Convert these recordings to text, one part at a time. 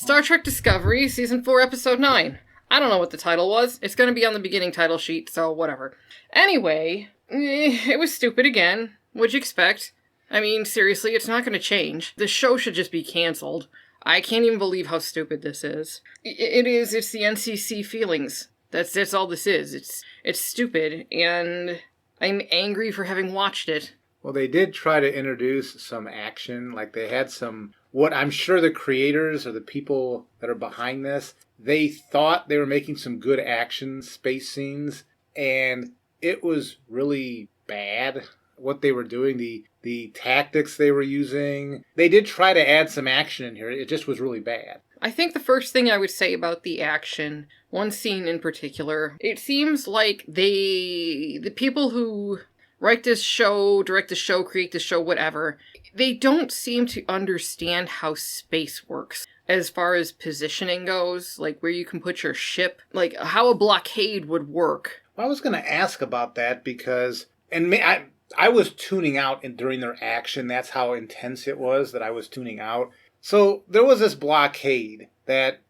Star Trek Discovery, Season 4, Episode 9. I don't know what the title was. It's going to be on the beginning title sheet, so whatever. Anyway, it was stupid again. What'd you expect? I mean, seriously, it's not going to change. The show should just be canceled. I can't even believe how stupid this is. It's the NCC feelings. That's all this is. It's stupid, and I'm angry for having watched it. Well, they did try to introduce some action. Like, they had some, what I'm sure the creators or the people that are behind this, they thought they were making some good action space scenes, and it was really bad what they were doing, the tactics they were using. They did try to add some action in here. It just was really bad. I think the first thing I would say about the action, one scene in particular, it seems like the people who write this show, direct the show, create the show, whatever, they don't seem to understand how space works as far as positioning goes, like where you can put your ship, like how a blockade would work. Well, I was going to ask about that because, and I was tuning out during their action. That's how intense it was that I was tuning out. So there was this blockade that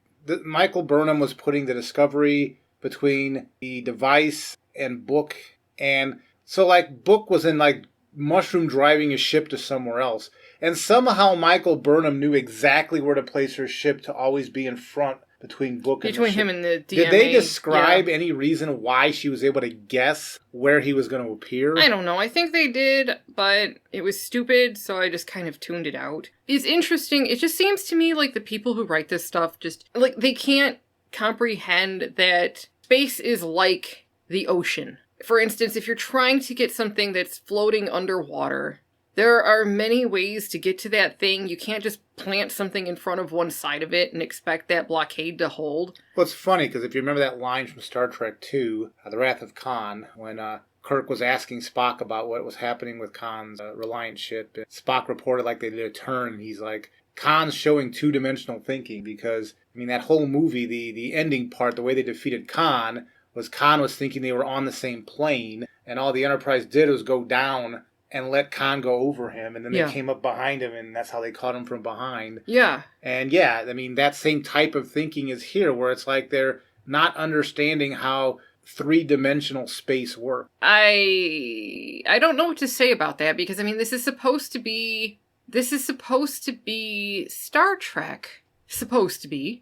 Michael Burnham was putting the Discovery between the device and Book. And so, like, Book was in, like, mushroom driving his ship to somewhere else. And somehow Michael Burnham knew exactly where to place her ship to always be in front between Book and the ship. Between him and the DMA. Did they describe any reason why she was able to guess where he was going to appear? I don't know. I think they did, but it was stupid, so I just kind of tuned it out. It's interesting. It just seems to me like the people who write this stuff just, like, they can't comprehend that space is like the ocean. For instance, if you're trying to get something that's floating underwater, there are many ways to get to that thing. You can't just plant something in front of one side of it and expect that blockade to hold. Well, it's funny, because if you remember that line from Star Trek II, The Wrath of Khan, when Kirk was asking Spock about what was happening with Khan's Reliant ship, Spock reported like they did a turn, and he's like, Khan's showing two-dimensional thinking, because, I mean, that whole movie, the ending part, the way they defeated Khan was thinking they were on the same plane, and all the Enterprise did was go down and let Khan go over him, and then they came up behind him, and that's how they caught him from behind. Yeah. And yeah, I mean, that same type of thinking is here, where it's like they're not understanding how three-dimensional space works. I don't know what to say about that, because, I mean, this is supposed to be Star Trek. Supposed to be.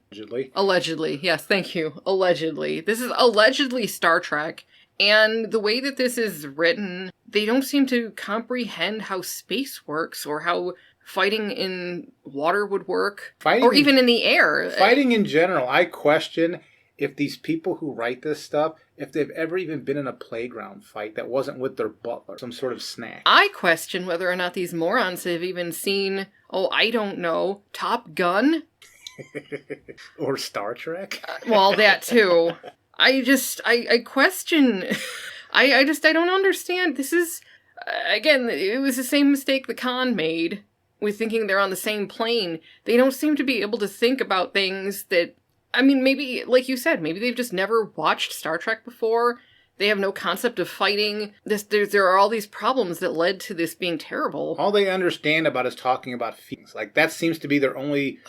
Allegedly, yes, thank you. Allegedly. This is allegedly Star Trek, and the way that this is written, they don't seem to comprehend how space works, or how fighting in water would work, or even in the air. Fighting in general, I question if these people who write this stuff, if they've ever even been in a playground fight that wasn't with their butler, some sort of snack. I question whether or not these morons have even seen, I don't know, Top Gun? Or Star Trek? Well, that too. I question. I don't understand. This is, again, it was the same mistake that Khan made with thinking they're on the same plane. They don't seem to be able to think about things that, I mean, maybe, like you said, maybe they've just never watched Star Trek before. They have no concept of fighting. There are all these problems that led to this being terrible. All they understand about is talking about feelings. Like, that seems to be their only,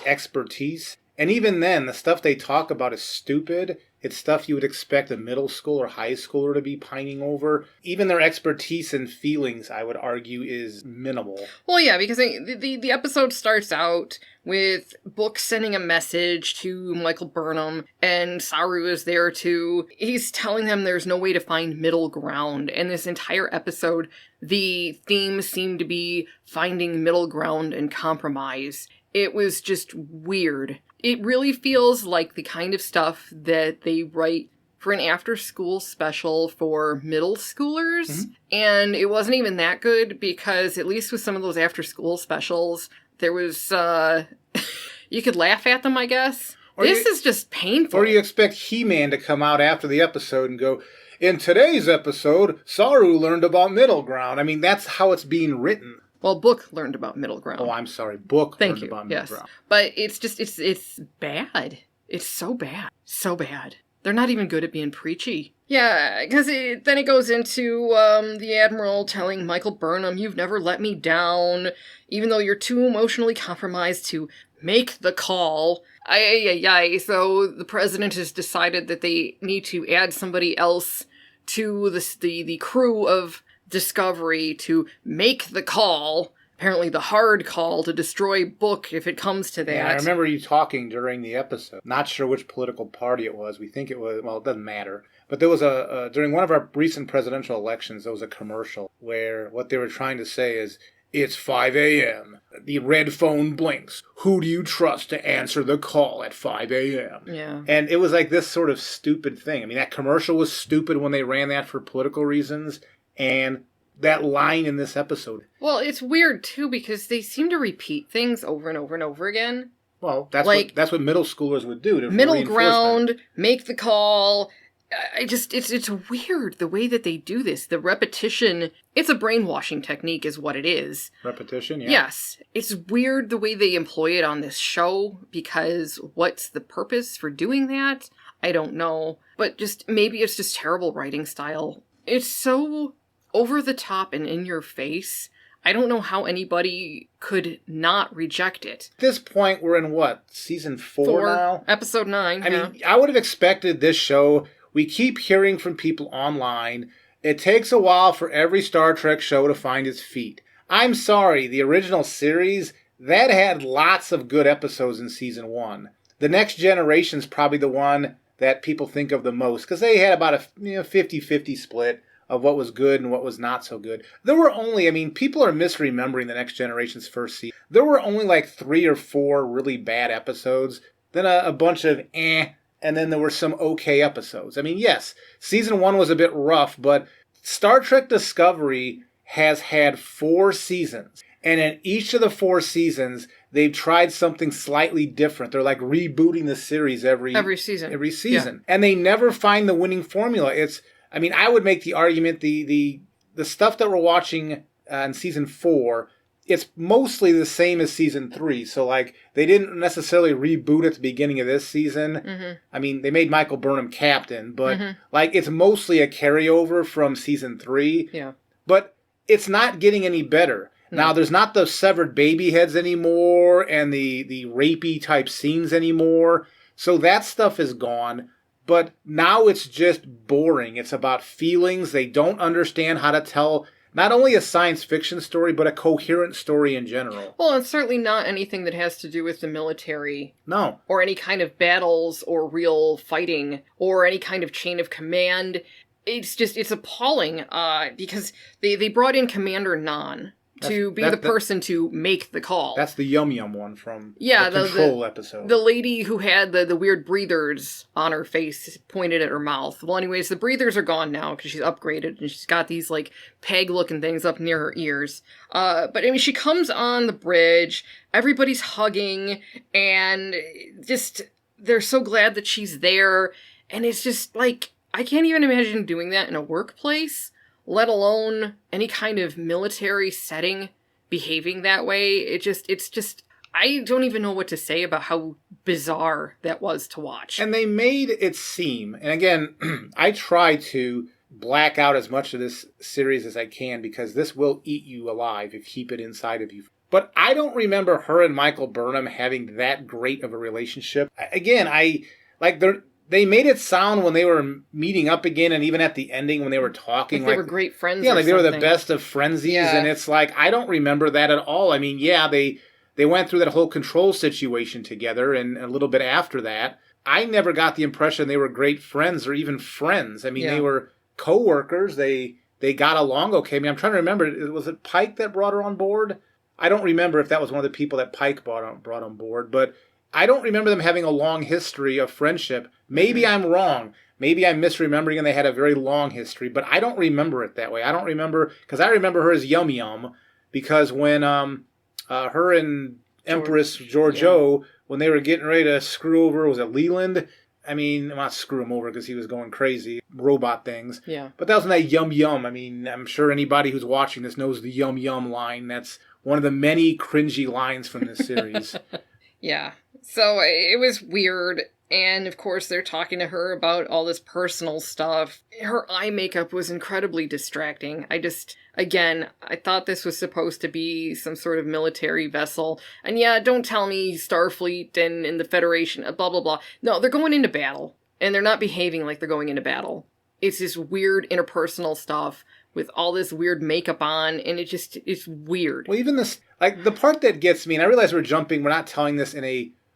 expertise. And even then, the stuff they talk about is stupid. It's stuff you would expect a middle school or high schooler to be pining over. Even their expertise and feelings, I would argue, is minimal. Well, yeah, because the episode starts out with Book sending a message to Michael Burnham, and Saru is there too. He's telling them there's no way to find middle ground, and this entire episode, the theme seemed to be finding middle ground and compromise. It was just weird. It really feels like the kind of stuff that they write for an after-school special for middle schoolers. Mm-hmm. And it wasn't even that good, because at least with some of those after-school specials, there was, you could laugh at them, I guess. This is just painful. Or you expect He-Man to come out after the episode and go, in today's episode, Saru learned about middle ground. I mean, that's how it's being written. Well, Book learned about middle ground. Oh, I'm sorry. Book learned about middle ground. But it's just, it's bad. It's so bad. So bad. They're not even good at being preachy. Yeah, because then it goes into the Admiral telling Michael Burnham, you've never let me down, even though you're too emotionally compromised to make the call. So the president has decided that they need to add somebody else to the crew of Discovery to make the call. Apparently the hard call to destroy Book if it comes to that. Yeah, I remember you talking during the episode. Not sure which political party it was. We think it was, well, it doesn't matter. But there was during one of our recent presidential elections, there was a commercial where what they were trying to say is, it's 5 a.m. The red phone blinks. Who do you trust to answer the call at 5 a.m.? Yeah. And it was like this sort of stupid thing. I mean, that commercial was stupid when they ran that for political reasons. And that line in this episode. Well, it's weird, too, because they seem to repeat things over and over and over again. Well, that's what middle schoolers would do. Middle ground, make the call. It's weird the way that they do this. The repetition, it's a brainwashing technique is what it is. Repetition, yeah. Yes. It's weird the way they employ it on this show, because what's the purpose for doing that? I don't know. But maybe it's just terrible writing style. It's so over the top and in your face. I don't know how anybody could not reject it. At this point, we're in what? Season 4 now? Episode 9. I mean, I would have expected this show. We keep hearing from people online. It takes a while for every Star Trek show to find its feet. I'm sorry, the original series, that had lots of good episodes in Season 1. The Next Generation's probably the one that people think of the most, because they had about a 50-50 split of what was good and what was not so good. There were only, people are misremembering The Next Generation's first season. There were only like 3 or 4 really bad episodes, then a bunch of and then there were some okay episodes. Yes, Season 1 was a bit rough, but Star Trek Discovery has had 4 seasons. And in each of the 4 seasons, they've tried something slightly different. They're like rebooting the series every season. Yeah. And they never find the winning formula. I would make the argument the stuff that we're watching in Season 4, it's mostly the same as Season 3. So, they didn't necessarily reboot at the beginning of this season. Mm-hmm. They made Michael Burnham captain, but, it's mostly a carryover from Season 3. Yeah. But it's not getting any better. Mm. Now, there's not the severed baby heads anymore and the rapey type scenes anymore. So that stuff is gone. But now it's just boring. It's about feelings. They don't understand how to tell not only a science fiction story, but a coherent story in general. Well, it's certainly not anything that has to do with the military. No. Or any kind of battles or real fighting or any kind of chain of command. It's appalling because they brought in Commander Nan to be the person to make the call. That's the Yum Yum one from the Control episode. The lady who had the weird breathers on her face pointed at her mouth. Well, anyways, the breathers are gone now because she's upgraded and she's got these, peg-looking things up near her ears. But, she comes on the bridge, everybody's hugging, and they're so glad that she's there, and it's just, I can't even imagine doing that in a workplace, let alone any kind of military setting, behaving that way. It's just, I don't even know what to say about how bizarre that was to watch. And they made it seem, and again, I try to black out as much of this series as I can because this will eat you alive if you keep it inside of you. But I don't remember her and Michael Burnham having that great of a relationship. Again, they made it sound when they were meeting up again, and even at the ending when they were talking. They were great friends. Yeah, they were the best of friendsies, and it's I don't remember that at all. They went through that whole Control situation together, and a little bit after that. I never got the impression they were great friends or even friends. They were co-workers. They got along okay. I'm trying to remember. Was it Pike that brought her on board? I don't remember if that was one of the people that Pike brought on board, but I don't remember them having a long history of friendship. Maybe I'm wrong. Maybe I'm misremembering and they had a very long history, but I don't remember it that way. I don't remember, because I remember her as Yum Yum, because when her and Empress Georgiou, when they were getting ready to screw over, was it Leland? Not screw him over because he was going crazy, robot things. Yeah. But that was in that Yum Yum. I'm sure anybody who's watching this knows the Yum Yum line. That's one of the many cringy lines from this series. Yeah. So it was weird. And of course, they're talking to her about all this personal stuff. Her eye makeup was incredibly distracting. Again, I thought this was supposed to be some sort of military vessel. And yeah, don't tell me Starfleet and the Federation, blah, blah, blah. No, they're going into battle. And they're not behaving like they're going into battle. It's this weird interpersonal stuff with all this weird makeup on, and it's weird. Well, even this, like, the part that gets me, and I realize we're not telling this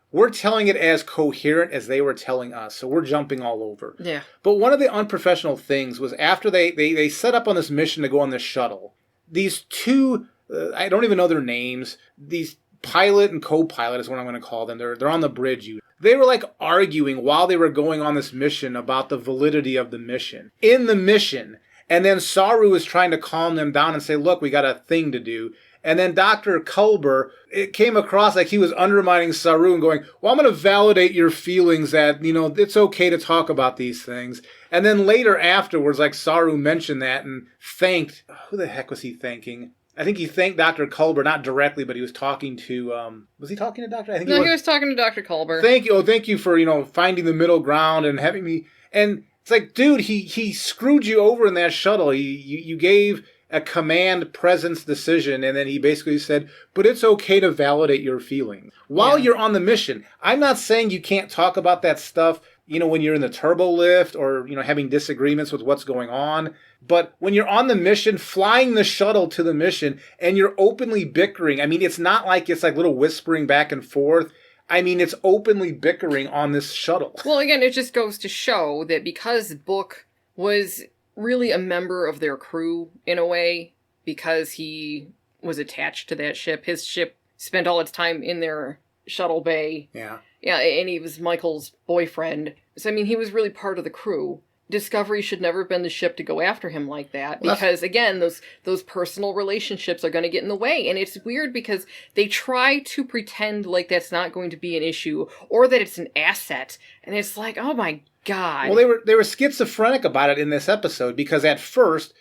we're telling it as coherent as they were telling us, so we're jumping all over. Yeah. But one of the unprofessional things was after they set up on this mission to go on this shuttle, these two, I don't even know their names, these pilot and co-pilot is what I'm going to call them, they're on the bridge. They were like arguing while they were going on this mission about the validity of the mission. In the mission. And then Saru was trying to calm them down and say, look, we got a thing to do. And then Dr. Culber, it came across like he was undermining Saru and going, well, I'm going to validate your feelings that, it's okay to talk about these things. And then later afterwards, like Saru mentioned that and thanked, who the heck was he thanking? I think he thanked Dr. Culber, not directly, but he was talking to, was he talking to Dr.? He was talking to Dr. Culber. Thank you for, finding the middle ground and having me, and it's like, dude, he screwed you over in that shuttle. You gave a command presence decision, and then he basically said, but it's okay to validate your feelings while you're on the mission. I'm not saying you can't talk about that stuff, when you're in the turbo lift or, having disagreements with what's going on. But when you're on the mission, flying the shuttle to the mission, and you're openly bickering, I mean, it's not like it's like little whispering back and forth. I mean, it's openly bickering on this shuttle. Well, again, it just goes to show that because Book was really a member of their crew, in a way, because he was attached to that ship. His ship spent all its time in their shuttle bay. Yeah. Yeah, and he was Michael's boyfriend. So, I mean, he was really part of the crew. Discovery should never have been the ship to go after him like that, because again, those personal relationships are going to get in the way, and it's weird because they try to pretend like that's not going to be an issue or that it's an asset, and it's like, oh my god. Well, they were schizophrenic about it in this episode because at first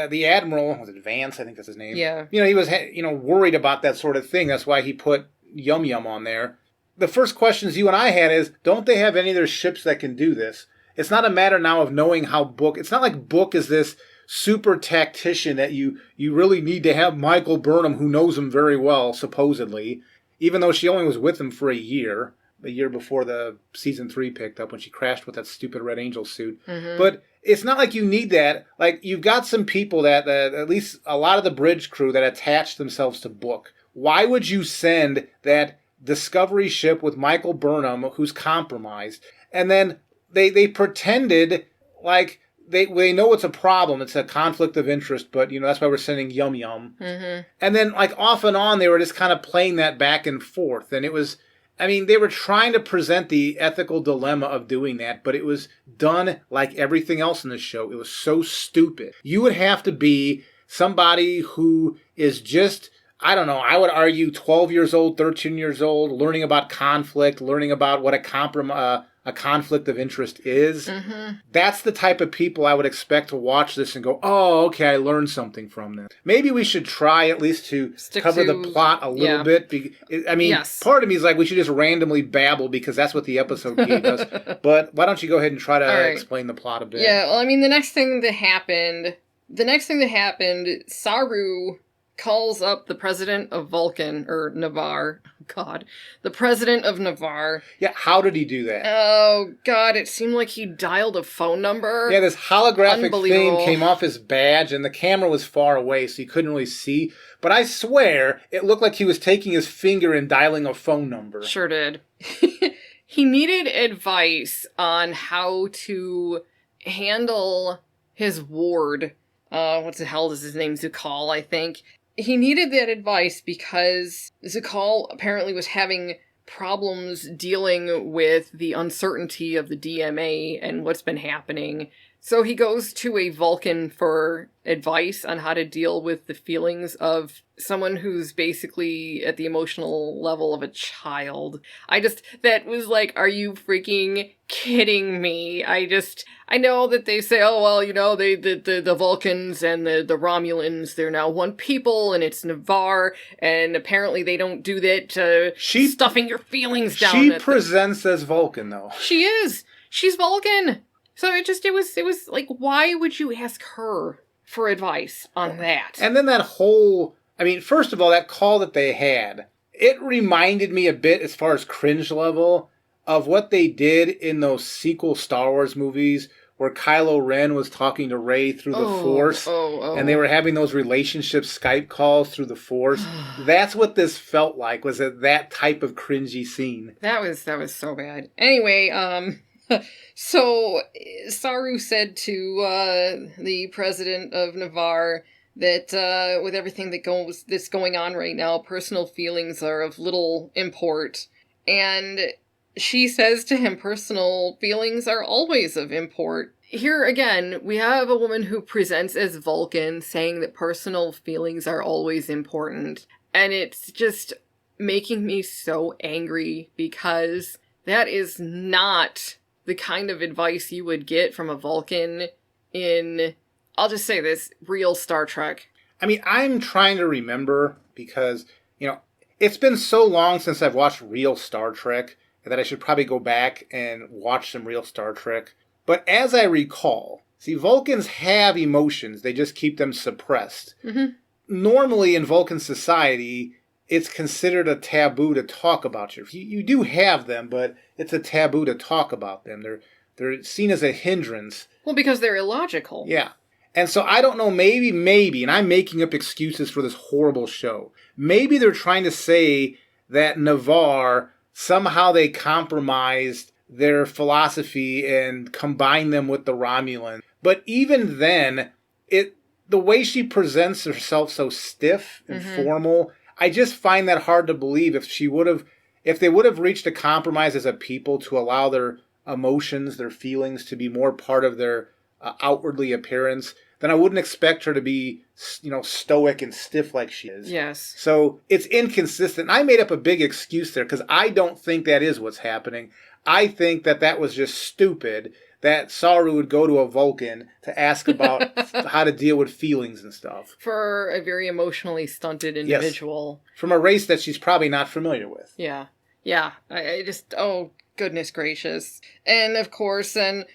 the Admiral, was it Vance? I think that's his name. Yeah. He was worried about that sort of thing. That's why he put Yum Yum on there. The first questions you and I had is, don't they have any of their ships that can do this? It's not a matter now of knowing how Book... It's not like Book is this super tactician that you really need to have Michael Burnham, who knows him very well, supposedly, even though she only was with him for a year before the season 3 picked up when she crashed with that stupid Red Angel suit. Mm-hmm. But it's not like you need that. Like, you've got some people that, at least a lot of the bridge crew, that attach themselves to Book. Why would you send that Discovery ship with Michael Burnham, who's compromised, and then they pretended like they know it's a problem, it's a conflict of interest, but that's why we're sending Yum Yum. Mm-hmm. And then like off and on they were just kind of playing that back and forth, and it was, I mean, they were trying to present the ethical dilemma of doing that, but it was done like everything else in the show. It was so stupid. You would have to be somebody who is just, I don't know, I would argue 12 years old, 13 years old, learning about conflict, learning about what a conflict of interest is. Mm-hmm. That's the type of people I would expect to watch this and go, oh, okay, I learned something from this. Maybe we should try at least to cover the plot a little bit. I mean, part of me is like, we should just randomly babble because that's what the episode gave us. But why don't you go ahead and try to explain the plot a bit? Yeah, well, I mean, the next thing that happened, Saru calls up the president of Vulcan, or Navarre. God. The president of Navarre. Yeah, how did he do that? Oh, God, it seemed like he dialed a phone number. Yeah, this holographic thing came off his badge, and the camera was far away, so you couldn't really see. But I swear, it looked like he was taking his finger and dialing a phone number. Sure did. He needed advice on how to handle his ward. What the hell is his name? Zukal, I think. He needed that advice because Zukal apparently was having problems dealing with the uncertainty of the DMA and what's been happening. So he goes to a Vulcan for advice on how to deal with the feelings of someone who's basically at the emotional level of a child. That was like, are you freaking kidding me? I know that they say, oh, well, the Vulcans and the Romulans, they're now one people, and it's Navarre, and apparently they don't do that, stuffing your feelings down. She presents as Vulcan, though. She is. She's Vulcan. So it was like, why would you ask her for advice on that? And then that whole, first of all, that call that they had, it reminded me a bit, as far as cringe level, of what they did in those sequel Star Wars movies where Kylo Ren was talking to Rey through the Force, and they were having those relationship Skype calls through the Force. That's what this felt like, was that type of cringy scene. That was so bad. Anyway, so Saru said to the president of Navarre that with everything that's going on right now, personal feelings are of little import. And she says to him, personal feelings are always of import. Here again, we have a woman who presents as Vulcan saying that personal feelings are always important. And it's just making me so angry because that is not the kind of advice you would get from a Vulcan in, I'll just say this, real Star Trek. I'm trying to remember because, it's been so long since I've watched real Star Trek that I should probably go back and watch some real Star Trek. But as I recall, Vulcans have emotions, they just keep them suppressed. Mm-hmm. Normally in Vulcan society, it's considered a taboo to talk about you do have them, but it's a taboo to talk about them. They're seen as a hindrance. Well, because they're illogical. Yeah. And so I don't know, maybe, and I'm making up excuses for this horrible show. Maybe they're trying to say that Navarre, somehow they compromised their philosophy and combined them with the Romulan. But even then, the way she presents herself so stiff and formal, I just find that hard to believe. If they would have reached a compromise as a people to allow their emotions, their feelings to be more part of their outwardly appearance, then I wouldn't expect her to be, stoic and stiff like she is. Yes. So it's inconsistent. I made up a big excuse there because I don't think that is what's happening. I think that was just stupid that Saru would go to a Vulcan to ask about how to deal with feelings and stuff. For a very emotionally stunted individual. Yes. From a race that she's probably not familiar with. Yeah. Yeah. I just, oh, goodness gracious. And of course, then,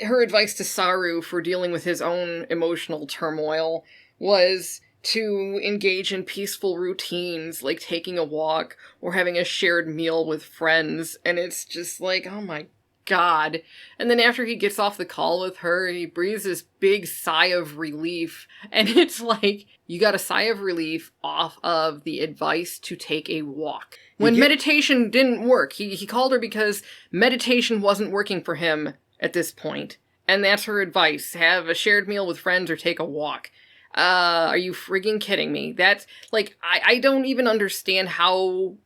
her advice to Saru for dealing with his own emotional turmoil was to engage in peaceful routines like taking a walk or having a shared meal with friends. And it's just like, oh my God. And then after he gets off the call with her, he breathes this big sigh of relief. And it's like, you got a sigh of relief off of the advice to take a walk. When meditation didn't work, he called her because meditation wasn't working for him at this point. And that's her advice. Have a shared meal with friends or take a walk. Are you frigging kidding me? That's, like, I don't even understand how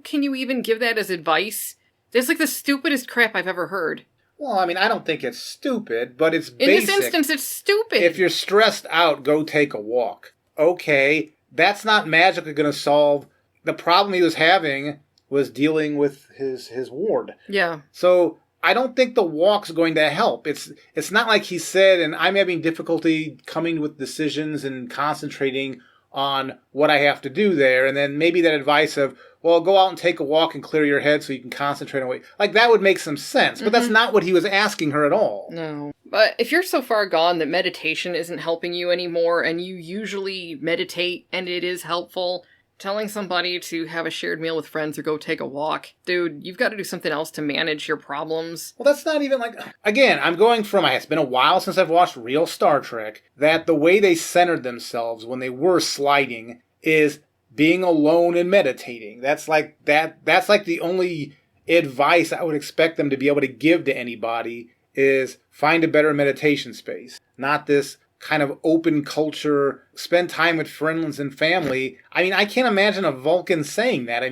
can you even give that as advice? That's like the stupidest crap I've ever heard. Well, I don't think it's stupid, but it's basic. In this instance, it's stupid. If you're stressed out, go take a walk. Okay, that's not magically going to solve the problem he was having. Was dealing with his ward. Yeah. So I don't think the walk's going to help. It's not like he said, and I'm having difficulty coming with decisions and concentrating on what I have to do there. And then maybe that advice of, well, go out and take a walk and clear your head so you can concentrate on what... Like, that would make some sense. But that's not what he was asking her at all. No. But if you're so far gone that meditation isn't helping you anymore, and you usually meditate and it is helpful... Telling somebody to have a shared meal with friends or go take a walk. Dude, you've got to do something else to manage your problems. Well, that's not even like... Again, I'm going from... It's been a while since I've watched real Star Trek, that the way they centered themselves when they were sliding is being alone and meditating. That's like the only advice I would expect them to be able to give to anybody is find a better meditation space. Not this... kind of open culture, spend time with friends and family. I can't imagine a Vulcan saying that.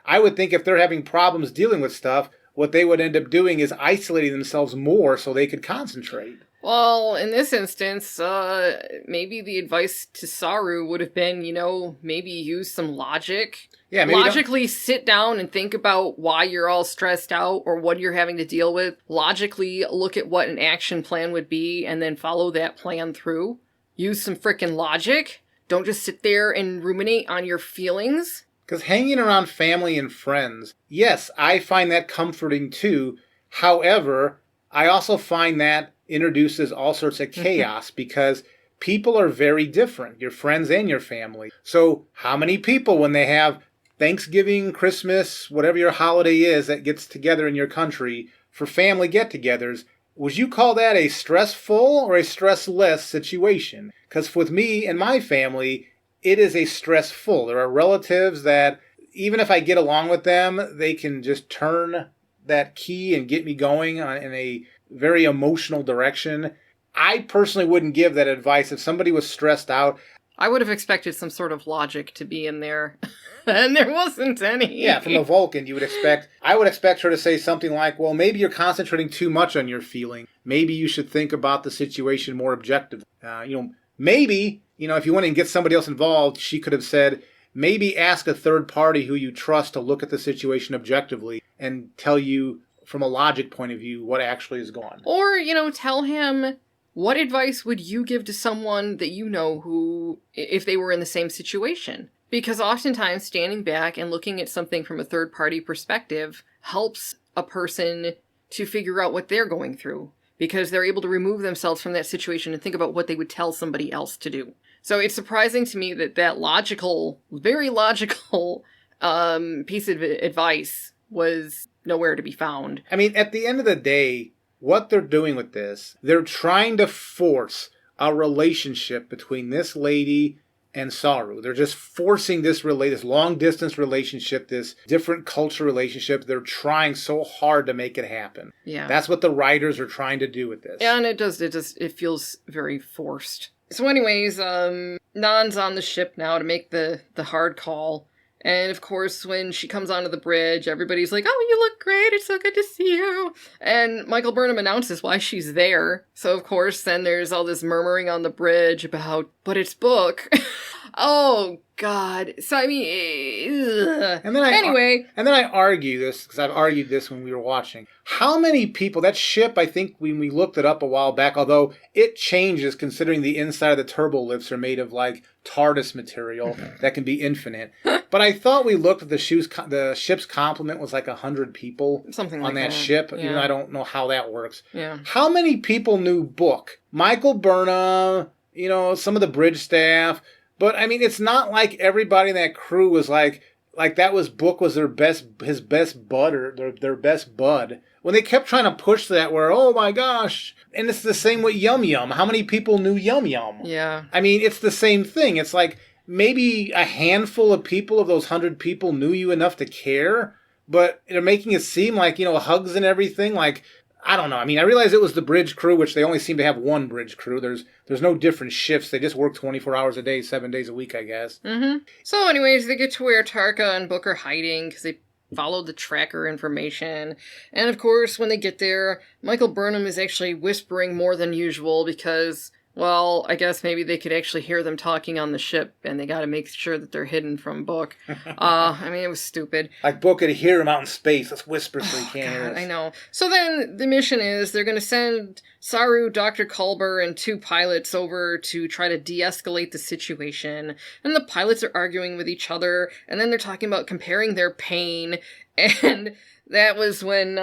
I would think if they're having problems dealing with stuff, what they would end up doing is isolating themselves more so they could concentrate. Well, in this instance, maybe the advice to Saru would have been, maybe use some logic. Yeah, maybe logically sit down and think about why you're all stressed out or what you're having to deal with. Logically look at what an action plan would be and then follow that plan through. Use some frickin' logic. Don't just sit there and ruminate on your feelings. Because hanging around family and friends, yes, I find that comforting too. However, I also find that introduces all sorts of chaos because people are very different, your friends and your family. So how many people, when they have Thanksgiving, Christmas, whatever your holiday is that gets together in your country for family get-togethers, would you call that a stressful or a stressless situation? Because with me and my family, it is a stressful. There are relatives that, even if I get along with them, they can just turn that key and get me going in a very emotional direction. I personally wouldn't give that advice. If somebody was stressed out, I would have expected some sort of logic to be in there, and there wasn't any. Yeah, from a Vulcan, I would expect her to say something like, well, maybe you're concentrating too much on your feeling. Maybe you should think about the situation more objectively. Maybe, if you want to get somebody else involved, she could have said, maybe ask a third party who you trust to look at the situation objectively and tell you from a logic point of view what actually is going on. Or, tell him, what advice would you give to someone that you know who, if they were in the same situation? Because oftentimes standing back and looking at something from a third party perspective helps a person to figure out what they're going through. Because they're able to remove themselves from that situation and think about what they would tell somebody else to do. So it's surprising to me that logical, very logical piece of advice was nowhere to be found. I mean, at the end of the day, what they're doing with this, they're trying to force a relationship between this lady and Saru. They're just forcing this long-distance relationship, this different culture relationship. They're trying so hard to make it happen. Yeah. That's what the writers are trying to do with this. Yeah, and it feels very forced. So anyways, Nan's on the ship now to make the hard call. And of course, when she comes onto the bridge, everybody's like, oh, you look great, it's so good to see you. And Michael Burnham announces why she's there. So of course, then there's all this murmuring on the bridge about, but it's Book. Oh, God. So, I mean, ugh. And then I argue this, because I've argued this when we were watching. How many people, that ship, I think when we looked it up a while back, although it changes considering the inside of the turbo lifts are made of like TARDIS material that can be infinite. But I thought we looked at the ship's complement was like 100 people Something on like that ship. Yeah. Even though I don't know how that works. Yeah. How many people knew Book? Michael Burnham, some of the bridge staff. But, I mean, it's not like everybody in that crew was like that was Book was his best bud or their best bud. When they kept trying to push that where, oh my gosh. And it's the same with Yum Yum. How many people knew Yum Yum? Yeah. I mean, it's the same thing. It's like maybe a handful of people of those 100 people knew you enough to care. But they're making it seem like, hugs and everything. Like, I don't know. I mean, I realize it was the bridge crew, which they only seem to have one bridge crew. There's no different shifts. They just work 24 hours a day, 7 days a week, I guess. Mm-hmm. So anyways, they get to where Tarka and Book are hiding because they followed the tracker information. And of course, when they get there, Michael Burnham is actually whispering more than usual because, well, I guess maybe they could actually hear them talking on the ship, and they gotta make sure that they're hidden from Book. I mean, it was stupid. Like Book could hear him out in space. Let's whisper so he can't hear us. I know. So then the mission is they're gonna send Saru, Dr. Culber, and 2 pilots over to try to de-escalate the situation. And the pilots are arguing with each other, and then they're talking about comparing their pain, and that was when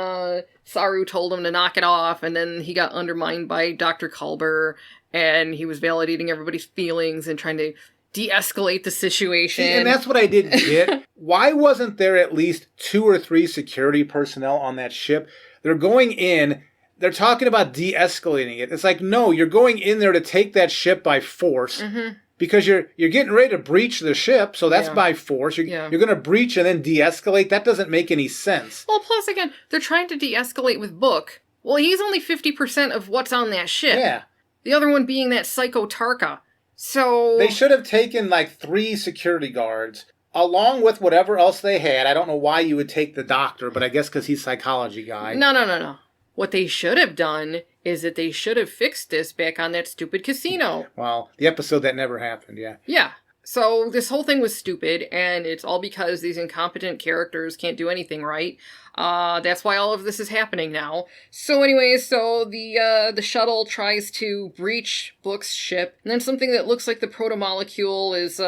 Saru told him to knock it off, and then he got undermined by Dr. Culber, and he was validating everybody's feelings and trying to de-escalate the situation. See, and that's what I didn't get. Why wasn't there at least 2 or 3 security personnel on that ship? They're going in, they're talking about de-escalating it. It's like, no, you're going in there to take that ship by force. Mm-hmm. Because you're getting ready to breach the ship, so that's by force. You're going to breach and then de-escalate. That doesn't make any sense. Well, plus again, they're trying to de-escalate with Book. Well, he's only 50% of what's on that ship. Yeah. The other one being that psycho Tarka. So they should have taken like 3 security guards along with whatever else they had, I don't know why you would take the doctor, but I guess because he's a psychology guy. No. What they should have done is that they should have fixed this back on that stupid casino. Well, the episode that never happened, yeah. Yeah. So this whole thing was stupid, and it's all because these incompetent characters can't do anything right. That's why all of this is happening now. So anyways, the shuttle tries to breach Book's ship, and then something that looks like the proto-molecule is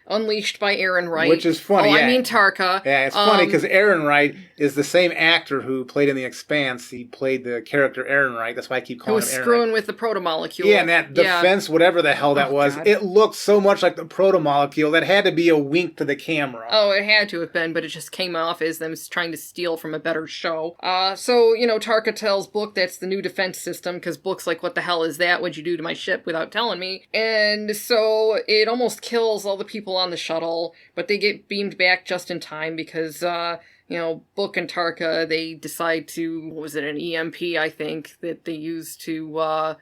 unleashed by Aaron Wright. Which is funny, I mean Tarka. Yeah, it's funny because Aaron Wright is the same actor who played in The Expanse. He played the character Aaron Wright. That's why I keep calling him Aaron Wright. Who was screwing with the proto-molecule. Yeah, and that defense, whatever the hell that was, God. It looked so much like the proto-molecule that had to be a wink to the camera. Oh, it had to have been, but it just came off as them trying to steal from a better show. So Tarka tells Book that's the new defense system, because Book's like, what the hell is that? What'd you do to my ship without telling me? And so it almost kills all the people on the shuttle, but they get beamed back just in time because, Book and Tarka, they decide to, what was it, an EMP, I think, that they used to,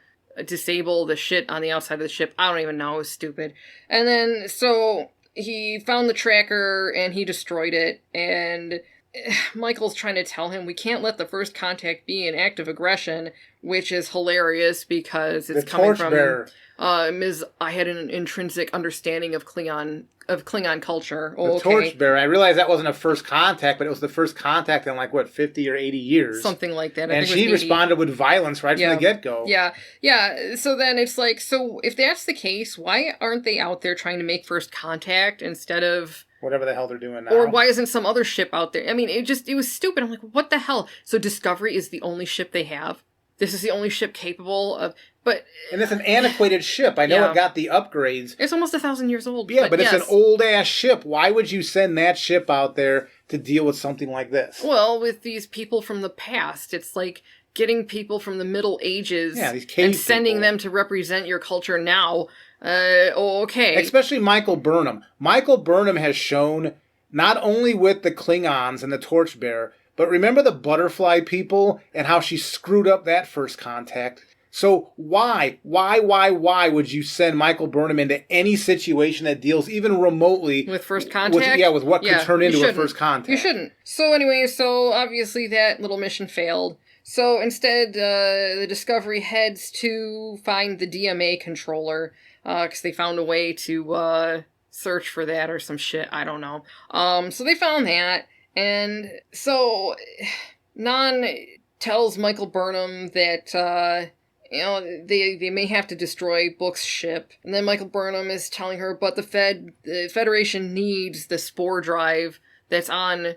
disable the shit on the outside of the ship. I don't even know, it was stupid. And then, so, he found the tracker, and he destroyed it, and Michael's trying to tell him we can't let the first contact be an act of aggression, which is hilarious because it's coming from Ms. I had an intrinsic understanding of Klingon culture. The Torchbearer. I realized that wasn't a first contact, but it was the first contact in 50 or 80 years. Something like that. And she responded with violence right from the get-go. Yeah. So then it's like, so if that's the case, why aren't they out there trying to make first contact instead of whatever the hell they're doing now? Or why isn't some other ship out there? I mean, it was stupid. I'm like, what the hell? So Discovery is the only ship they have? This is the only ship capable of... And it's an antiquated ship. I know it got the upgrades. It's almost 1,000 years old. Yeah, but it's an old-ass ship. Why would you send that ship out there to deal with something like this? Well, with these people from the past, it's like getting people from the Middle Ages these cave and sending people. them to represent your culture now. Okay. Especially Michael Burnham. Michael Burnham has shown, not only with the Klingons and the Torchbearer, but remember the butterfly people and how she screwed up that first contact? So why would you send Michael Burnham into any situation that deals even remotely with first contact? With what could turn into a first contact. You shouldn't. So anyway, obviously that little mission failed. So instead, the Discovery heads to find the DMA controller, because they found a way to search for that or some shit. I don't know. So they found that, and so Nan tells Michael Burnham that they may have to destroy Book's ship. And then Michael Burnham is telling her, but the Federation needs the spore drive that's on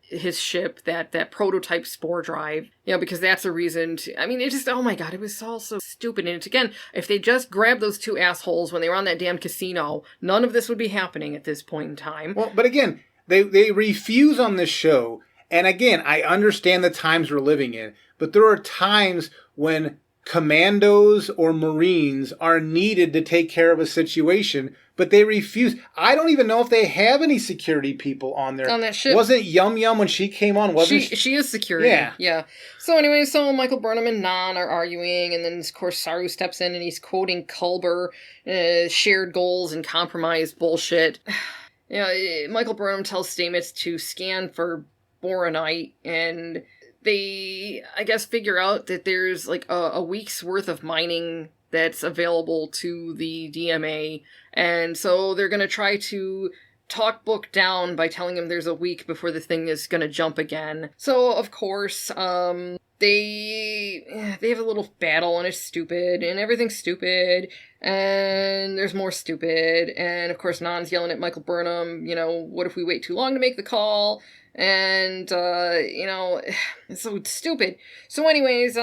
his ship, that prototype spore drive, because that's a reason to... I mean, it just, oh my god, it was all so stupid. And it's, again, if they just grabbed those two assholes when they were on that damn casino, none of this would be happening at this point in time. Well, but again, they refuse on this show. And again, I understand the times we're living in, but there are times when commandos or Marines are needed to take care of a situation, but they refuse. I don't even know if they have any security people on there. On that ship. Wasn't Yum Yum when she came on? She is security. Yeah. So anyway, Michael Burnham and Nan are arguing, and then of course Saru steps in and he's quoting Culber, shared goals and compromise bullshit. Michael Burnham tells Stamets to scan for boronite, and they, I guess, figure out that there's a week's worth of mining that's available to the DMA, and so they're going to try to talk Book down by telling him there's a week before the thing is going to jump again. So, of course, they have a little battle, and it's stupid, and everything's stupid, and there's more stupid, and of course Nan's yelling at Michael Burnham, what if we wait too long to make the call? And, it's so stupid. So anyways,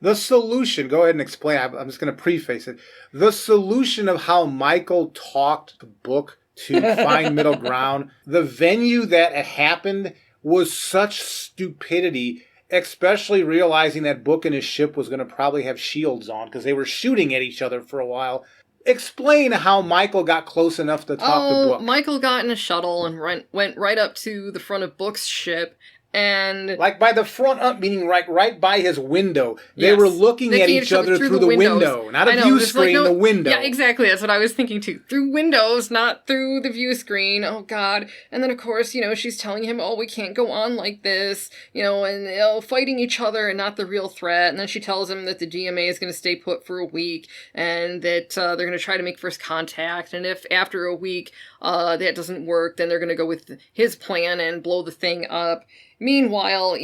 the solution, go ahead and explain, I'm just going to preface it. The solution of how Michael talked to Book to find middle ground, the venue that it happened was such stupidity, especially realizing that Book and his ship was going to probably have shields on because they were shooting at each other for a while. Explain how Michael got close enough to talk to Book. Michael got in a shuttle and went right up to the front of Book's ship And like by the front up, meaning right by his window. They yes, were looking at each other through the window. Not a view screen, the window. Yeah, exactly. That's what I was thinking too. Through windows, not through the view screen. Oh, God. And then, of course, she's telling him, oh, we can't go on like this, and fighting each other and not the real threat. And then she tells him that the DMA is going to stay put for a week and that they're going to try to make first contact. And if after a week that doesn't work, then they're going to go with his plan and blow the thing up. Meanwhile,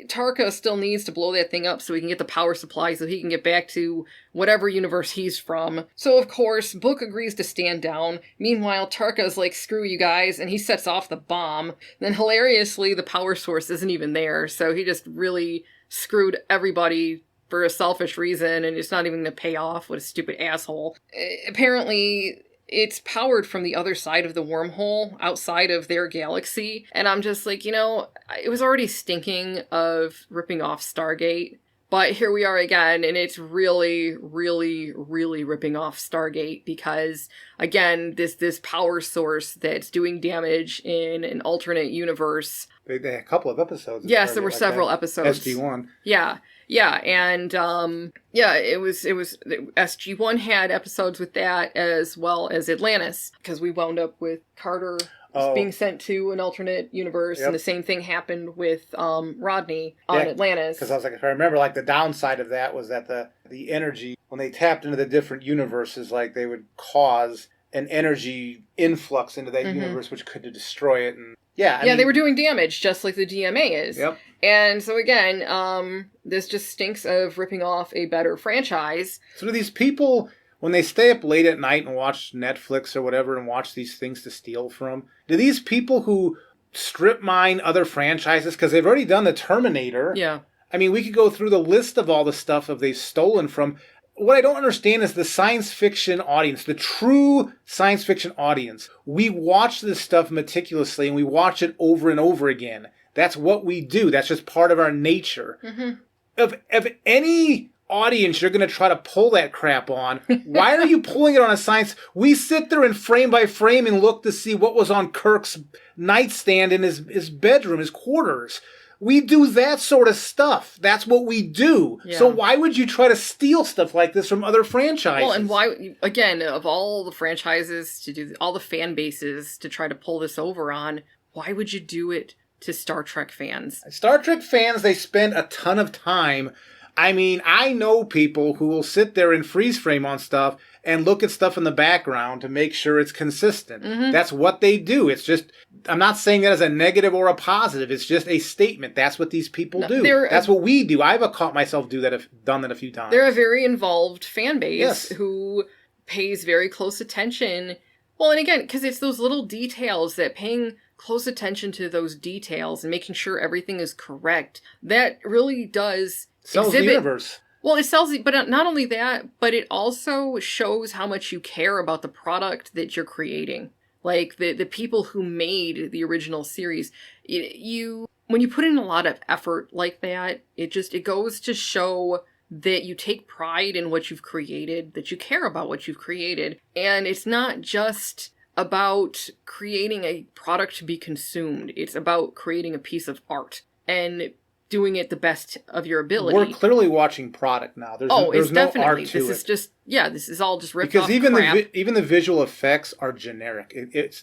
Tarka still needs to blow that thing up so he can get the power supply so he can get back to whatever universe he's from. So, of course, Book agrees to stand down. Meanwhile, Tarka's like, screw you guys, and he sets off the bomb. Then, hilariously, the power source isn't even there, so he just really screwed everybody for a selfish reason, and it's not even going to pay off. What a stupid asshole. Apparently, it's powered from the other side of the wormhole, outside of their galaxy. And I'm just like, it was already stinking of ripping off Stargate. But here we are again, and it's really, really, really ripping off Stargate because, again, this power source that's doing damage in an alternate universe. They had a couple of episodes. Yes, there were several episodes. SG-1. Yeah, and it was SG-1 had episodes with that as well as Atlantis, because we wound up with Carter being sent to an alternate universe, and the same thing happened with Rodney on Atlantis. Because I was like, if I remember, like the downside of that was that the energy, when they tapped into the different universes, like they would cause an energy influx into that universe, which could destroy it. And I mean, they were doing damage, just like the DMA is. Yep. And so again, this just stinks of ripping off a better franchise. So do these people, when they stay up late at night and watch Netflix or whatever and watch these things to steal from, do these people who strip mine other franchises, because they've already done the Terminator. Yeah. I mean, we could go through the list of all the stuff that they've stolen from. What I don't understand is the science fiction audience, the true science fiction audience. We watch this stuff meticulously and we watch it over and over again. That's what we do. That's just part of our nature. Mm-hmm. If any audience you're going to try to pull that crap on, why are you pulling it on a science? We sit there and frame by frame and look to see what was on Kirk's nightstand in his bedroom, his quarters. We do that sort of stuff. That's what we do. Yeah. So why would you try to steal stuff like this from other franchises? Well, and why, again, of all the franchises to do, all the fan bases to try to pull this over on, why would you do it to Star Trek fans? Star Trek fans, they spend a ton of time. I mean, I know people who will sit there and freeze frame on stuff and look at stuff in the background to make sure it's consistent. Mm-hmm. That's what they do. It's just, I'm not saying that as a negative or a positive. It's just a statement. That's what these people do. That's what we do. I've caught myself done that a few times. They're a very involved fan base who pays very close attention. Well, and again, because it's those little details that paying close attention to those details and making sure everything is correct, that really does sells the universe. Well, it sells, but not only that, but it also shows how much you care about the product that you're creating. Like, the people who made the original series, when you put in a lot of effort like that, it goes to show that you take pride in what you've created, that you care about what you've created. And it's not just about creating a product to be consumed. It's about creating a piece of art and doing it the best of your ability. We're clearly watching product now. There's no art to it. This is just, this is all just ripped because off crap. Even the visual effects are generic.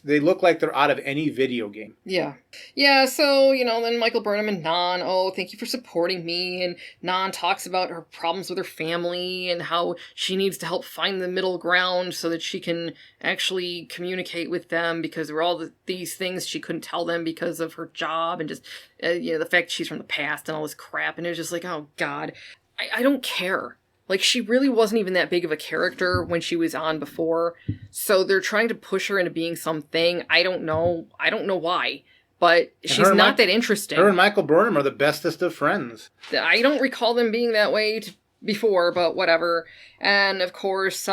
They look like they're out of any video game. Yeah. Yeah, so, then Michael Burnham and Nan, thank you for supporting me. And Nan talks about her problems with her family and how she needs to help find the middle ground so that she can actually communicate with them because there were all these things she couldn't tell them because of her job and just, the fact she's from the past and all this crap. And it was just like, oh, God, I don't care. Like, she really wasn't even that big of a character when she was on before. So they're trying to push her into being something. I don't know why. But she's not that interesting. Her and Michael Burnham are the bestest of friends. I don't recall them being that way before, but whatever. And, of course,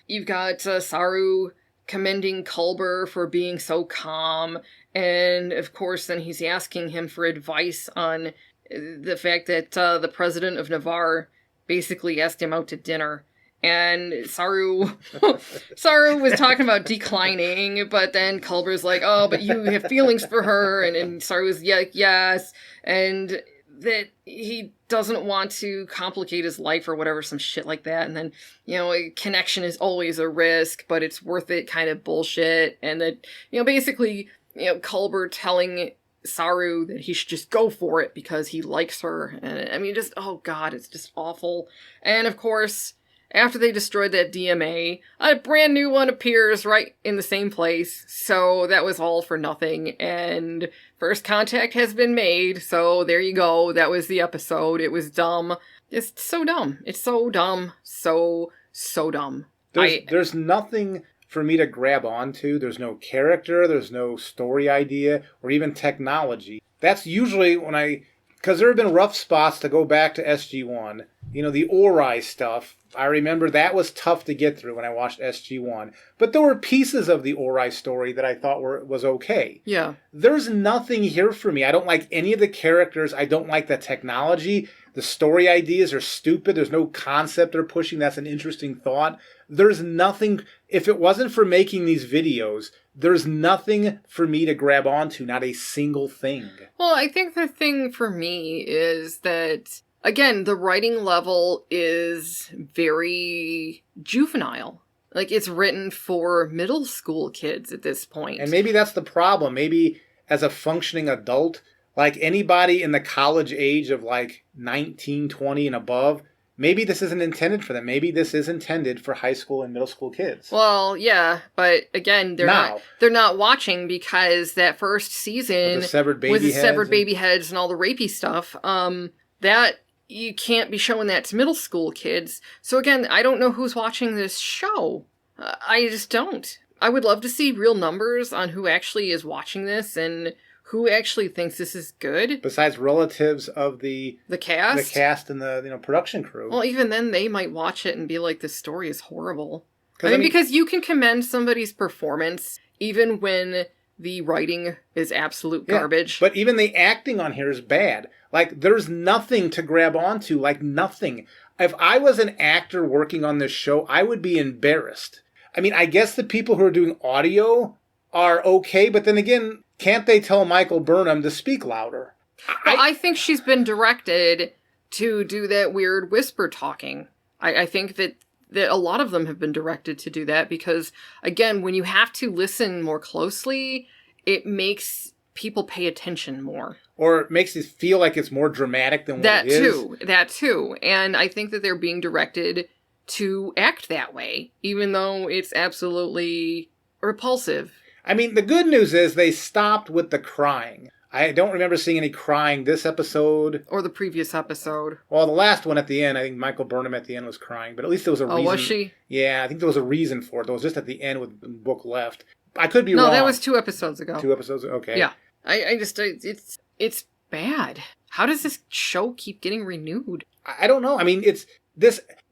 you've got Saru commending Culber for being so calm. And, of course, then he's asking him for advice on the fact that the president of Navarre basically asked him out to dinner. And Saru was talking about declining, but then Culber's like, oh, but you have feelings for her, and Saru's yes, and that he doesn't want to complicate his life or whatever, some shit like that, and then, a connection is always a risk, but it's worth it kind of bullshit, and that, basically, Culber telling Saru that he should just go for it because he likes her, and I mean, just, oh god, it's just awful. And of course, after they destroyed that DMA, a brand new one appears right in the same place, so that was all for nothing, and first contact has been made, so there you go, that was the episode. It was dumb. It's so dumb. It's so dumb. So dumb. There's nothing for me to grab onto. There's no character, there's no story idea, or even technology. That's usually because there have been rough spots to go back to SG-1. The Ori stuff, I remember that was tough to get through when I watched SG-1. But there were pieces of the Ori story that I thought was okay. Yeah. There's nothing here for me. I don't like any of the characters. I don't like the technology. The story ideas are stupid. There's no concept they're pushing. That's an interesting thought. There's nothing. If it wasn't for making these videos, there's nothing for me to grab onto. Not a single thing. Well, I think the thing for me is that, again, the writing level is very juvenile. Like, it's written for middle school kids at this point. And maybe that's the problem. Maybe as a functioning adult, like anybody in the college age of like 19, 20 and above, maybe this isn't intended for them. Maybe this is intended for high school and middle school kids. Well, yeah, but again, they're not watching because that first season with the severed baby heads and all the rapey stuff, that you can't be showing that to middle school kids. So again, I don't know who's watching this show. I just don't. I would love to see real numbers on who actually is watching this and who actually thinks this is good. Besides relatives of the cast? The cast and the production crew. Well, even then, they might watch it and be like, this story is horrible. I mean, because you can commend somebody's performance even when the writing is absolute garbage. But even the acting on here is bad. Like, there's nothing to grab onto. Like, nothing. If I was an actor working on this show, I would be embarrassed. I mean, I guess the people who are doing audio are okay, but then again, can't they tell Michael Burnham to speak louder? Well, I think she's been directed to do that weird whisper talking. I think that a lot of them have been directed to do that because, again, when you have to listen more closely, it makes people pay attention more. Or it makes it feel like it's more dramatic than what it is. That too. And I think that they're being directed to act that way, even though it's absolutely repulsive. I mean, the good news is they stopped with the crying. I don't remember seeing any crying this episode. Or the previous episode. Well, the last one at the end, I think Michael Burnham at the end was crying, but at least there was a reason. Oh, was she? Yeah, I think there was a reason for it. It was just at the end with the book left. I could be wrong. No, that was 2 episodes ago. 2 episodes? Okay. Yeah. It's bad. How does this show keep getting renewed? I don't know. I mean,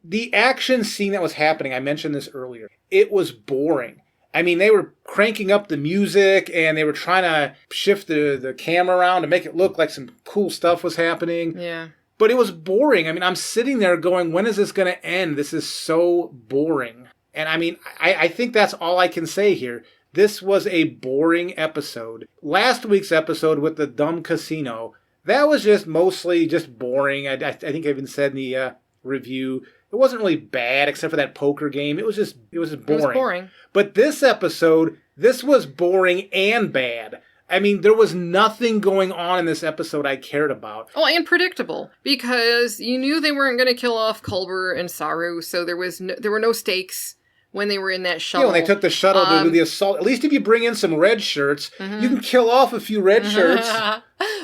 the action scene that was happening, I mentioned this earlier, it was boring. I mean, they were cranking up the music and they were trying to shift the camera around to make it look like some cool stuff was happening. Yeah. But it was boring. I mean, I'm sitting there going, when is this going to end? This is so boring. And I mean, I think that's all I can say here. This was a boring episode. Last week's episode with the dumb casino, that was just mostly just boring. I think I even said in the review, it wasn't really bad except for that poker game. It was just boring. It was boring. But this episode, this was boring and bad. I mean, there was nothing going on in this episode I cared about. Oh, and predictable. Because you knew they weren't going to kill off Culber and Saru, so there were no stakes when they were in that shuttle. Yeah, when they took the shuttle to do the assault. At least if you bring in some red shirts, you can kill off a few red shirts.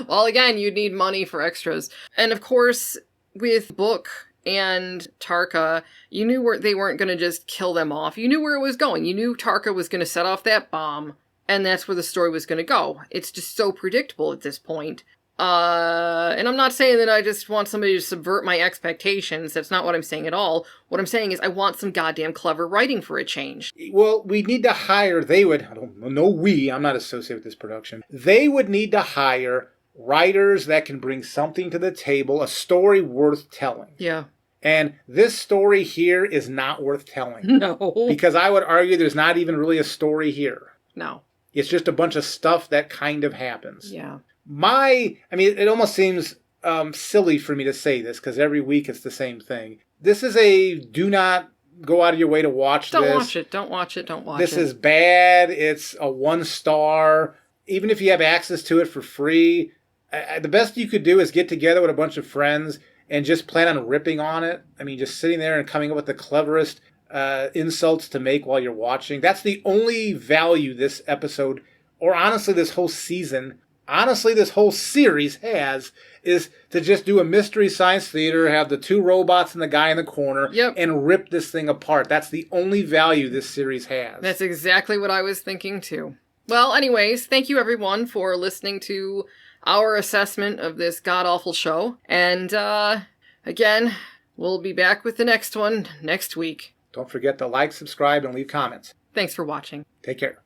Well, again, you'd need money for extras. And of course, with Book and Tarka, you knew they weren't going to just kill them off. You knew where it was going. You knew Tarka was going to set off that bomb, and that's where the story was going to go. It's just so predictable at this point. And I'm not saying that I just want somebody to subvert my expectations. That's not what I'm saying at all. What I'm saying is I want some goddamn clever writing for a change. Well, we need to hire, I'm not associated with this production. They would need to hire writers that can bring something to the table, a story worth telling. Yeah. And this story here is not worth telling. No. Because I would argue there's not even really a story here. No. It's just a bunch of stuff that kind of happens. Yeah. It almost seems silly for me to say this because every week it's the same thing. This is do not go out of your way to watch this. Don't watch it. Don't watch it. Don't watch it. This is bad. It's a 1-star. Even if you have access to it for free, the best you could do is get together with a bunch of friends and just plan on ripping on it. I mean, just sitting there and coming up with the cleverest insults to make while you're watching. That's the only value this episode, or honestly this whole season, this whole series has, is to just do a mystery science theater, have the 2 robots and the guy in the corner, and rip this thing apart. That's the only value this series has. That's exactly what I was thinking too. Well, anyways, thank you everyone for listening to our assessment of this god-awful show. And, again, we'll be back with the next one next week. Don't forget to like, subscribe, and leave comments. Thanks for watching. Take care.